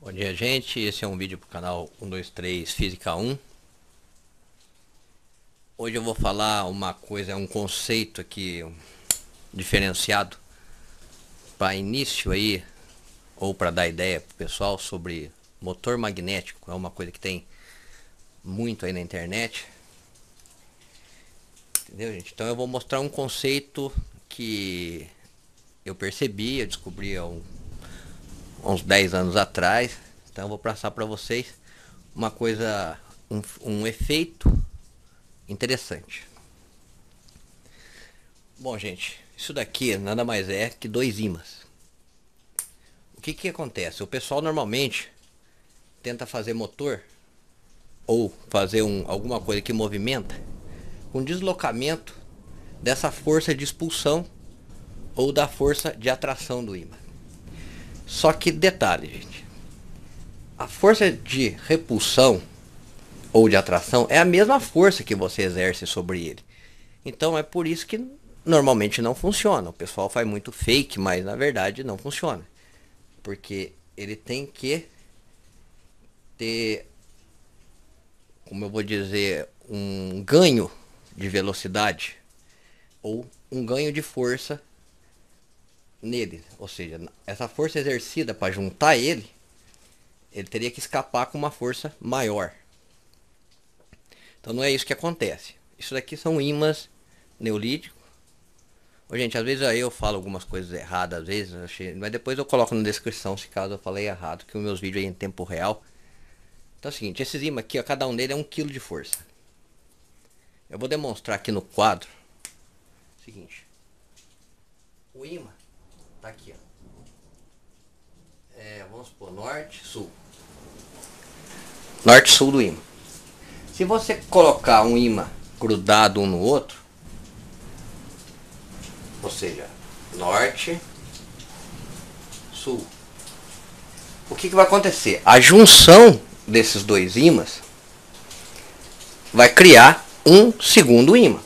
Bom dia, gente. Esse é um vídeo para o canal 123 Física 1. Hoje eu vou falar uma coisa, um conceito aqui diferenciado para início aí, ou para dar ideia pro pessoal sobre motor magnético. É uma coisa que tem muito aí na internet. Entendeu, gente? Então eu vou mostrar um conceito que eu percebi, eu descobri há uns 10 anos atrás. Então eu vou passar para vocês uma coisa, um efeito interessante. Bom, gente, isso daqui nada mais é que dois ímãs. O que acontece? O pessoal normalmente tenta fazer motor ou fazer alguma coisa que movimenta com deslocamento dessa força de expulsão ou da força de atração do ímã. Só que detalhe, gente, a força de repulsão ou de atração é a mesma força que você exerce sobre ele. Então é por isso que normalmente não funciona. O pessoal faz muito fake, mas na verdade não funciona. Porque ele tem que ter, como eu vou dizer, um ganho de velocidade ou um ganho de força nele. Ou seja, essa força exercida para juntar ele teria que escapar com uma força maior. Então não é isso que acontece. Isso daqui são ímãs neolíticos. Ô, gente, às vezes aí eu falo algumas coisas erradas, às vezes, mas depois eu coloco na descrição se caso eu falei errado, que os meus vídeos aí em tempo real. Então é o seguinte, esses ímãs aqui, ó, cada um deles é 1 kg de força. Eu vou demonstrar aqui no quadro. Seguinte. O ímã tá aqui, ó. Vamos supor, norte, sul. Norte e sul do ímã. Se você colocar um ímã grudado um no outro, ou seja, norte, sul, o que vai acontecer? A junção desses dois ímãs vai criar um segundo ímã.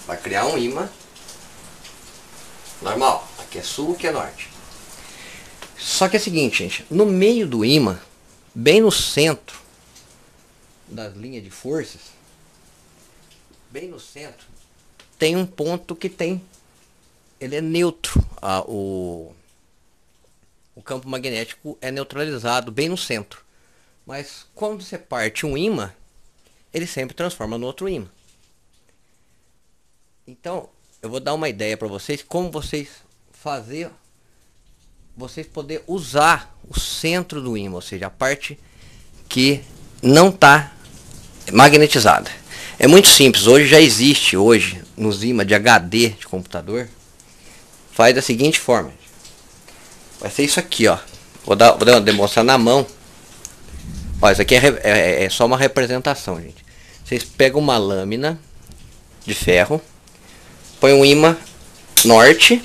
Vai criar um ímã normal. Aqui é sul, aqui é norte. Só que é o seguinte, gente, no meio do ímã, bem no centro das linhas de forças, bem no centro, tem um ponto que ele é neutro. O campo magnético é neutralizado bem no centro. Mas quando você parte um ímã, ele sempre transforma no outro ímã. Então, eu vou dar uma ideia para vocês como vocês poder usar o centro do ímã, ou seja, a parte que não está magnetizada. É muito simples. Hoje já existe nos ímãs de HD de computador. Faz da seguinte forma. Vai ser isso aqui, ó. Vou demonstrar na mão. Ó, isso aqui é só uma representação, gente. Vocês pegam uma lâmina de ferro, põe um ímã norte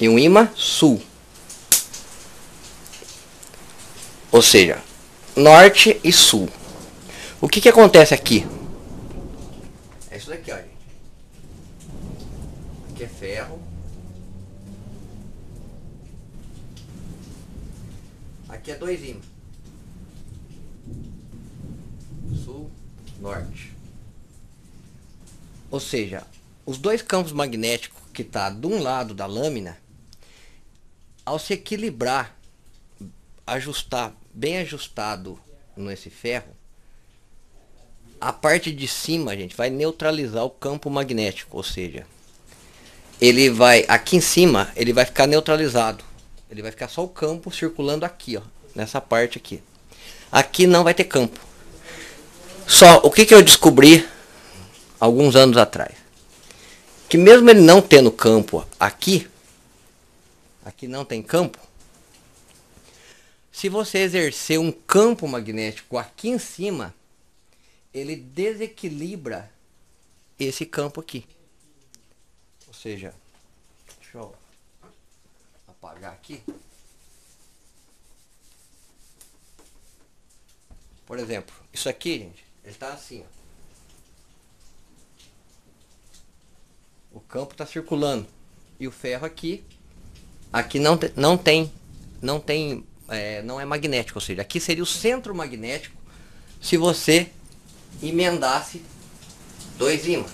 e um ímã sul. Ou seja, norte e sul. O que acontece aqui? É isso daqui, ó, gente. Aqui é ferro. Aqui é dois ímãs. Sul, norte. Ou seja, os dois campos magnéticos que está de um lado da lâmina, ao se equilibrar, ajustar, bem ajustado nesse ferro, a parte de cima, gente, vai neutralizar o campo magnético, ou seja, ele vai, aqui em cima, ele vai ficar neutralizado. Ele vai ficar só o campo circulando aqui, ó, nessa parte aqui. Aqui não vai ter campo. Só, o que eu descobri alguns anos atrás? Que mesmo ele não tendo campo aqui não tem campo. Se você exercer um campo magnético aqui em cima, ele desequilibra esse campo aqui. Ou seja, deixa eu apagar aqui. Por exemplo, isso aqui, gente, ele tá assim, ó. O campo está circulando e o ferro aqui não tem não é magnético, ou seja, aqui seria o centro magnético se você emendasse dois ímãs.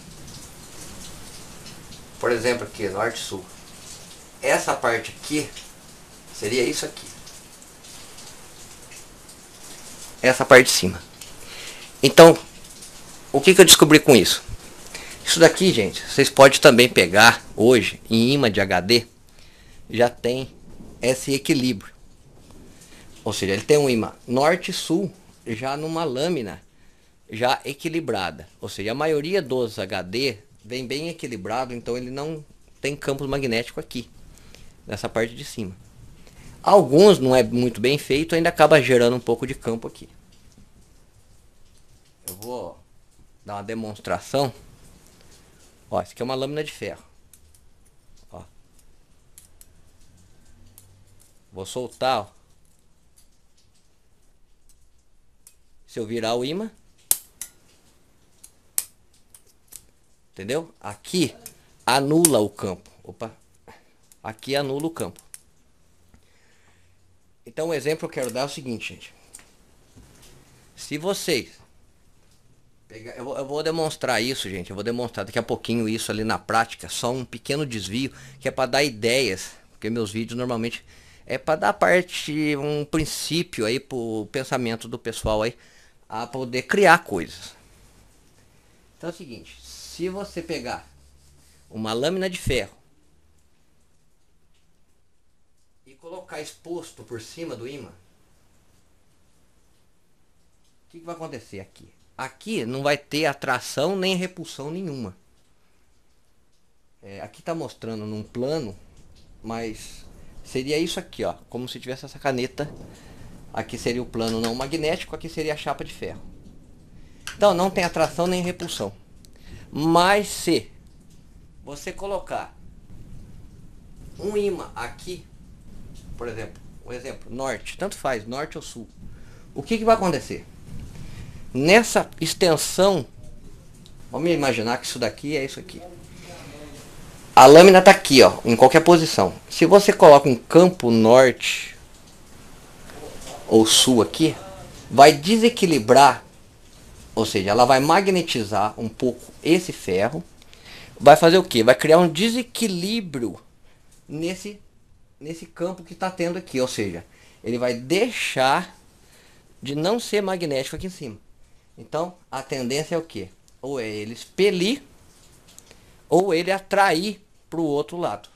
Por exemplo, aqui, norte-sul. Essa parte aqui seria isso aqui. Essa parte de cima. Então, o que eu descobri com isso? Isso daqui, gente, vocês podem também pegar hoje em imã de HD, já tem esse equilíbrio. Ou seja, ele tem um imã norte e sul já numa lâmina já equilibrada. Ou seja, a maioria dos HD vem bem equilibrado, então ele não tem campo magnético aqui, nessa parte de cima. Alguns não é muito bem feito, ainda acaba gerando um pouco de campo aqui. Eu vou dar uma demonstração. Ó, isso aqui é uma lâmina de ferro. Ó. Vou soltar, ó. Se eu virar o ímã, entendeu? Aqui anula o campo. Opa. Aqui anula o campo. Então o exemplo que eu quero dar é o seguinte, gente. Se vocês eu vou demonstrar isso, gente. Eu vou demonstrar daqui a pouquinho isso ali na prática. Só um pequeno desvio que é para dar ideias. Porque meus vídeos normalmente é para dar um princípio aí pro pensamento do pessoal aí a poder criar coisas. Então é o seguinte, se você pegar uma lâmina de ferro e colocar exposto por cima do ímã, o que vai acontecer aqui? Aqui não vai ter atração nem repulsão nenhuma. Aqui está mostrando num plano, mas seria isso aqui, ó, como se tivesse essa caneta. Aqui seria o plano não magnético, aqui seria a chapa de ferro. Então não tem atração nem repulsão. Mas se você colocar um ímã aqui, por exemplo, um exemplo, norte, tanto faz, norte ou sul, o que vai acontecer? Nessa extensão, vamos imaginar que isso daqui é isso aqui. A lâmina está aqui, ó, em qualquer posição. Se você coloca um campo norte ou sul aqui, vai desequilibrar, ou seja, ela vai magnetizar um pouco esse ferro. Vai fazer o que? Vai criar um desequilíbrio nesse campo que está tendo aqui, ou seja, ele vai deixar de não ser magnético aqui em cima. Então, a tendência é o que? Ou é ele expelir, ou ele atrair para o outro lado.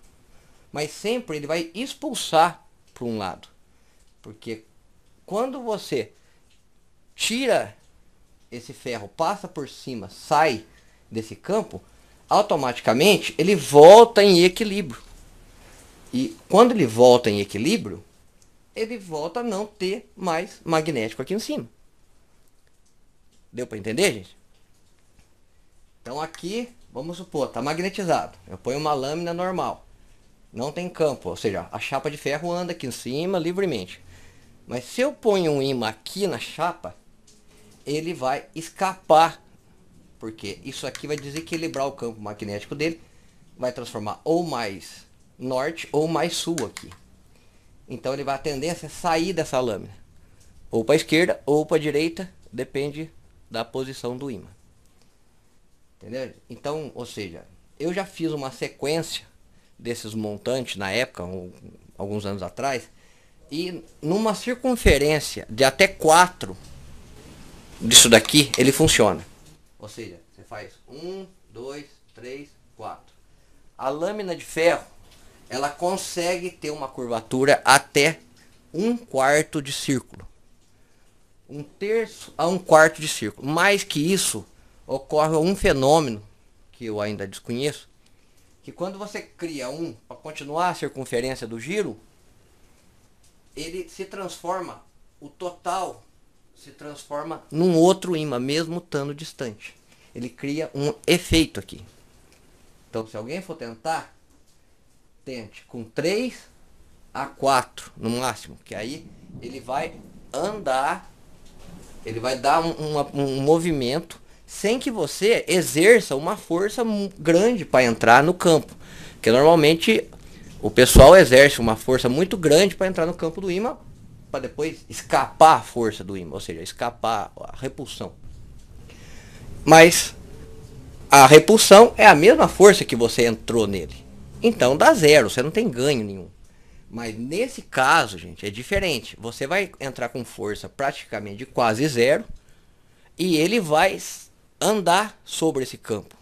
Mas sempre ele vai expulsar para um lado. Porque quando você tira esse ferro, passa por cima, sai desse campo, automaticamente ele volta em equilíbrio. E quando ele volta em equilíbrio, ele volta a não ter mais magnético aqui em cima. Deu para entender, gente? Então aqui, vamos supor, está magnetizado. Eu ponho uma lâmina normal. Não tem campo, ou seja, a chapa de ferro anda aqui em cima livremente. Mas se eu ponho um ímã aqui na chapa, ele vai escapar. Porque isso aqui vai desequilibrar o campo magnético dele. Vai transformar ou mais norte ou mais sul aqui. Então ele vai a tendência a sair dessa lâmina. Ou para a esquerda ou para a direita, depende da posição do ímã. Entendeu? Então, ou seja, eu já fiz uma sequência desses montantes na época, alguns anos atrás, e numa circunferência de até 4 disso daqui, ele funciona. Ou seja, você faz 1, 2, 3, 4. A lâmina de ferro, ela consegue ter uma curvatura até 1/4 de círculo. 1/3 a 1/4 de círculo. Mais que isso, ocorre um fenômeno que eu ainda desconheço, que quando você cria para continuar a circunferência do giro, ele se transforma, o total se transforma num outro ímã, mesmo estando distante. Ele cria um efeito aqui. Então, se alguém for tentar, tente com 3 a 4 no máximo, que aí ele vai andar, ele vai dar um movimento sem que você exerça uma força grande para entrar no campo. Porque normalmente o pessoal exerce uma força muito grande para entrar no campo do ímã para depois escapar a força do ímã, ou seja, escapar a repulsão. Mas a repulsão é a mesma força que você entrou nele. Então dá zero, você não tem ganho nenhum. Mas nesse caso, gente, é diferente. Você vai entrar com força praticamente de quase zero e ele vai andar sobre esse campo.